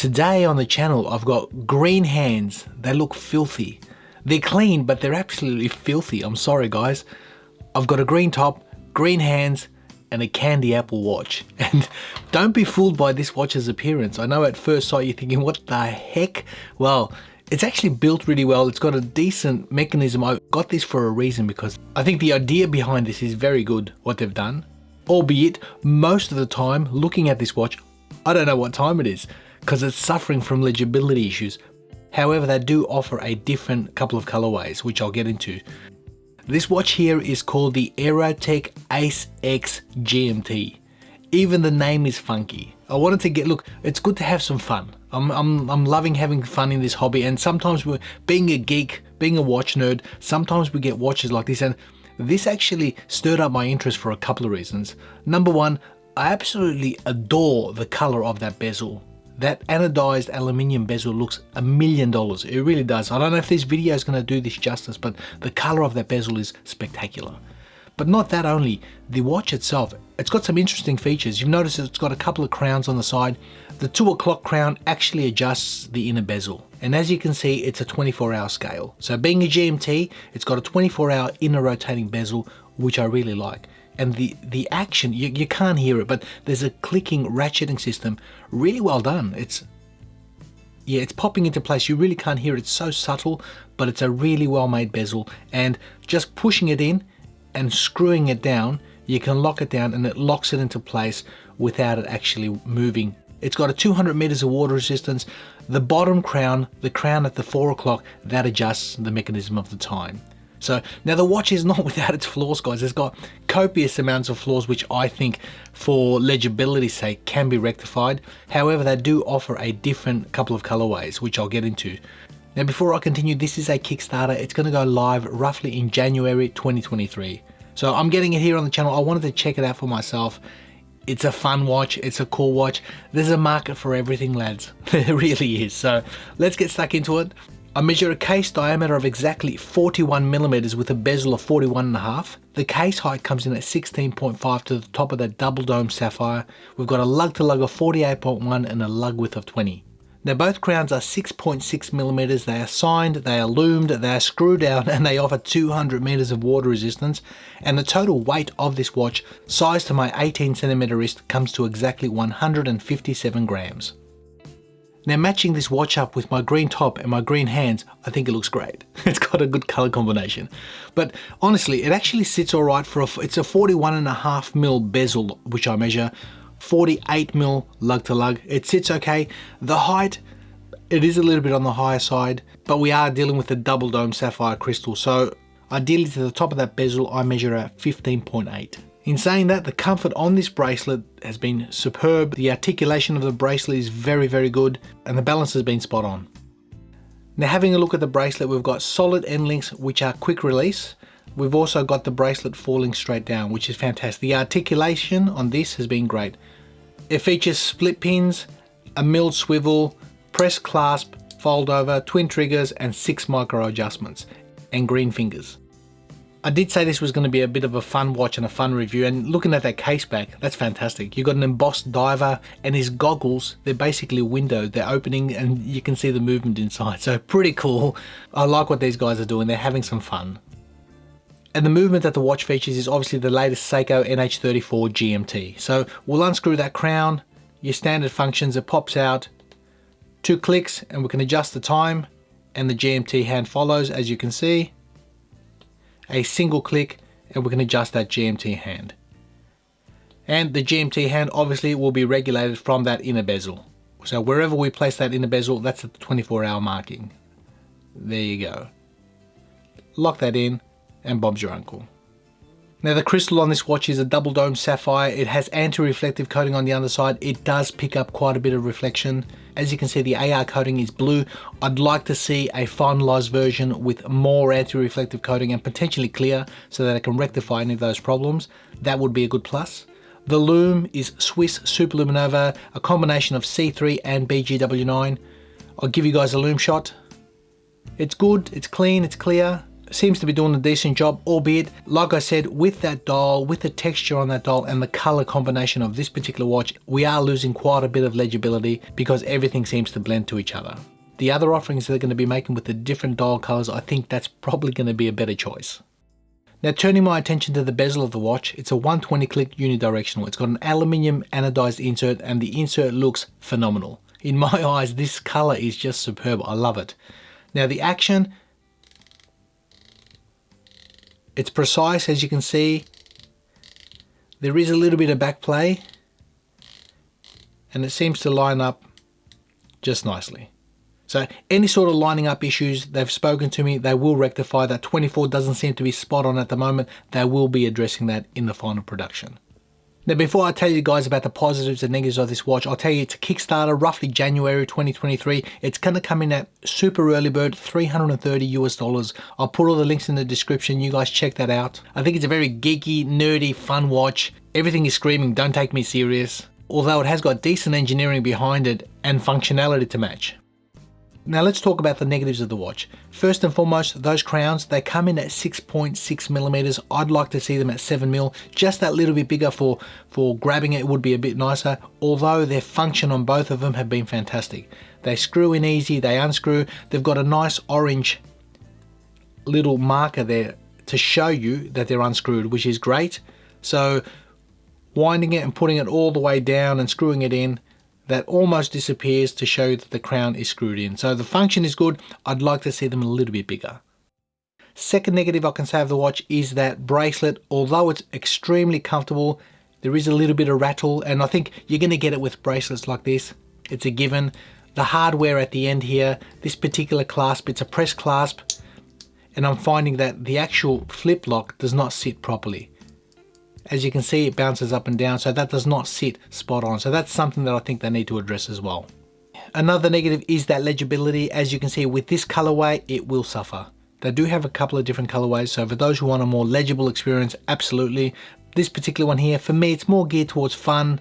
Today on the channel, I've got green hands. They look filthy. They're clean, but they're absolutely filthy. I'm sorry, guys. I've got a green top, green hands, and a candy apple watch. And don't be fooled by this watch's appearance. I know at first sight you're thinking, what the heck? Well, it's actually built really well. It's got a decent mechanism. I got this for a reason because I think the idea behind this is very good, what they've done. Albeit, most of the time, looking at this watch, I don't know what time it is because it's suffering from legibility issues. However, they do offer a different couple of colorways, which I'll get into. This watch here is called the Aerotec Ace X GMT. Even the name is funky. I wanted to look, it's good to have some fun. I'm loving having fun in this hobby, and sometimes being a geek, being a watch nerd, sometimes we get watches like this, and this actually stirred up my interest for a couple of reasons. Number one, I absolutely adore the color of that bezel. That anodized aluminium bezel looks $1 million. It really does. I don't know if this video is going to do this justice, but the color of that bezel is spectacular. But not that only, the watch itself, it's got some interesting features. You've noticed it's got a couple of crowns on the side. The 2 o'clock crown actually adjusts the inner bezel. And as you can see, it's a 24-hour scale. So being a GMT, it's got a 24-hour inner rotating bezel, which I really like. And the action, you can't hear it, but there's a clicking ratcheting system. Really well done. It's popping into place. You really can't hear it. It's so subtle, but it's a really well made bezel. And just pushing it in and screwing it down, you can lock it down and it locks it into place without it actually moving. It's got a 200 meters of water resistance. The bottom crown, the crown at the 4 o'clock, that adjusts the mechanism of the time. So now the watch is not without its flaws, guys. It's got copious amounts of flaws, which I think for legibility's sake can be rectified. However, they do offer a different couple of colorways, which I'll get into. Now, before I continue, this is a Kickstarter. It's going to go live roughly in January 2023. So I'm getting it here on the channel. I wanted to check it out for myself. It's a fun watch. It's a cool watch. There's a market for everything, lads. There really is. So let's get stuck into it. I measure a case diameter of exactly 41 millimeters with a bezel of 41.5. The case height comes in at 16.5 to the top of that double dome sapphire. We've got a lug to lug of 48.1 and a lug width of 20. Now both crowns are 6.6 millimeters. They are signed, they are loomed, they are screwed down, and they offer 200 meters of water resistance. And the total weight of this watch, size to my 18 centimeter wrist, comes to exactly 157 grams. Now matching this watch up with my green top and my green hands, I think it looks great. It's got a good color combination. But honestly, it actually sits all right for it's a 41.5 mil bezel, which I measure, 48 mil lug to lug. It sits okay. The height, it is a little bit on the higher side, but we are dealing with a double dome sapphire crystal. So ideally to the top of that bezel, I measure at 15.8. In saying that, the comfort on this bracelet has been superb. The articulation of the bracelet is very, very good, and the balance has been spot on. Now having a look at the bracelet, we've got solid end links, which are quick release. We've also got the bracelet falling straight down, which is fantastic. The articulation on this has been great. It features split pins, a milled swivel, press clasp, fold over, twin triggers, and 6 micro adjustments, and green fingers. I did say this was going to be a bit of a fun watch and a fun review, and looking at that case back, that's fantastic. You've got an embossed diver, and his goggles, they're basically windowed, they're opening, and you can see the movement inside. So pretty cool. I like what these guys are doing. They're having some fun. And the movement that the watch features is obviously the latest Seiko NH34 GMT. So we'll unscrew that crown, your standard functions, it pops out, 2 clicks, and we can adjust the time, and the GMT hand follows, as you can see. A single click, and we can adjust that GMT hand. And the GMT hand obviously will be regulated from that inner bezel. So wherever we place that inner bezel, that's at the 24-hour marking. There you go. Lock that in, and Bob's your uncle. Now the crystal on this watch is a double dome sapphire. It has anti-reflective coating on the underside. It does pick up quite a bit of reflection. As you can see, the AR coating is blue. I'd like to see a finalized version with more anti-reflective coating and potentially clear so that it can rectify any of those problems. That would be a good plus. The lume is Swiss Superluminova, a combination of C3 and BGW9. I'll give you guys a lume shot. It's good, it's clean, it's clear. seems to be doing a decent job, albeit, like I said, with that dial, with the texture on that dial and the color combination of this particular watch, we are losing quite a bit of legibility because everything seems to blend to each other. The other offerings they're going to be making with the different dial colors, I think that's probably going to be a better choice. Now, turning my attention to the bezel of the watch, it's a 120 click unidirectional. It's got an aluminium anodized insert and the insert looks phenomenal. In my eyes, this color is just superb. I love it. Now, the action, it's precise, as you can see. There is a little bit of back play and it seems to line up just nicely. So any sort of lining up issues, they've spoken to me, they will rectify that. 24 doesn't seem to be spot on at the moment. They will be addressing that in the final production. Now, before I tell you guys about the positives and negatives of this watch, I'll tell you it's a Kickstarter, roughly January 2023. It's going to come in at super early bird, $330 US. I'll put all the links in the description. You guys check that out. I think it's a very geeky, nerdy, fun watch. Everything is screaming, don't take me serious. Although it has got decent engineering behind it and functionality to match. Now let's talk about the negatives of the watch. First and foremost, those crowns, they come in at 6.6 millimeters. I'd like to see them at 7 mil, just that little bit bigger for grabbing it would be a bit nicer, although their function on both of them have been fantastic. They screw in easy, they unscrew, they've got a nice orange little marker there to show you that they're unscrewed, which is great. So winding it and putting it all the way down and screwing it in, that almost disappears to show that the crown is screwed in. So the function is good. I'd like to see them a little bit bigger. Second negative I can say of the watch is that bracelet. Although it's extremely comfortable, there is a little bit of rattle, and I think you're going to get it with bracelets like this. It's a given. The hardware at the end here, this particular clasp, it's a press clasp, and I'm finding that the actual flip lock does not sit properly. As you can see, it bounces up and down, so that does not sit spot on. So that's something that I think they need to address as well. Another negative is that legibility. As you can see, with this colorway, it will suffer. They do have a couple of different colorways, so for those who want a more legible experience, absolutely. This particular one here, for me, it's more geared towards fun,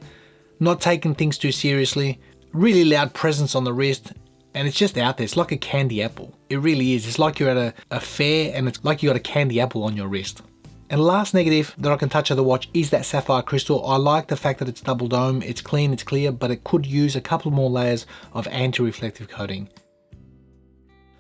not taking things too seriously, really loud presence on the wrist, and it's just out there. It's like a candy apple. It really is. It's like you're at a fair and it's like you got a candy apple on your wrist. And last negative that I can touch of the watch is that sapphire crystal. I like the fact that it's double dome, it's clean, it's clear, but it could use a couple more layers of anti-reflective coating.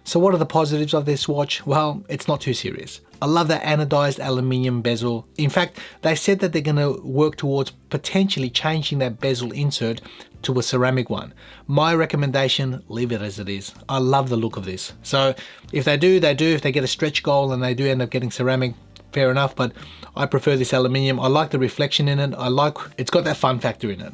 So what are the positives of this watch? Well, it's not too serious. I love that anodized aluminium bezel. In fact, they said that they're going to work towards potentially changing that bezel insert to a ceramic one. My recommendation, leave it as it is. I love the look of this. So if they do, they do. If they get a stretch goal and they do end up getting ceramic, fair enough, but I prefer this aluminium. I like the reflection in it. It's got that fun factor in it.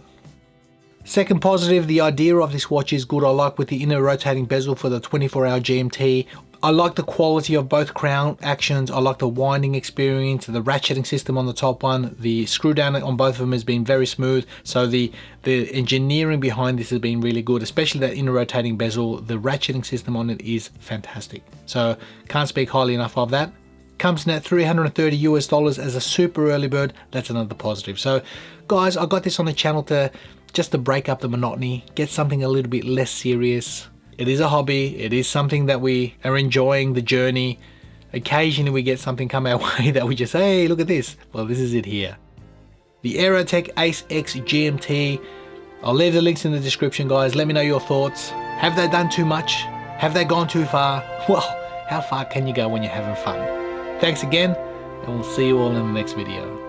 Second positive, the idea of this watch is good. I like with the inner rotating bezel for the 24-hour GMT. I like the quality of both crown actions. I like the winding experience, the ratcheting system on the top one. The screw down on both of them has been very smooth. So the engineering behind this has been really good, especially that inner rotating bezel. The ratcheting system on it is fantastic. So can't speak highly enough of that. Comes in at $330 US as a super early bird. That's another positive. So guys, I got this on the channel just to break up the monotony, get something a little bit less serious. It is a hobby. It is something that we are enjoying the journey. Occasionally we get something come our way that we just, hey, look at this. Well, this is it here. The Aerotec Ace X GMT. I'll leave the links in the description, guys. Let me know your thoughts. Have they done too much? Have they gone too far? Well, how far can you go when you're having fun? Thanks again, and we'll see you all in the next video.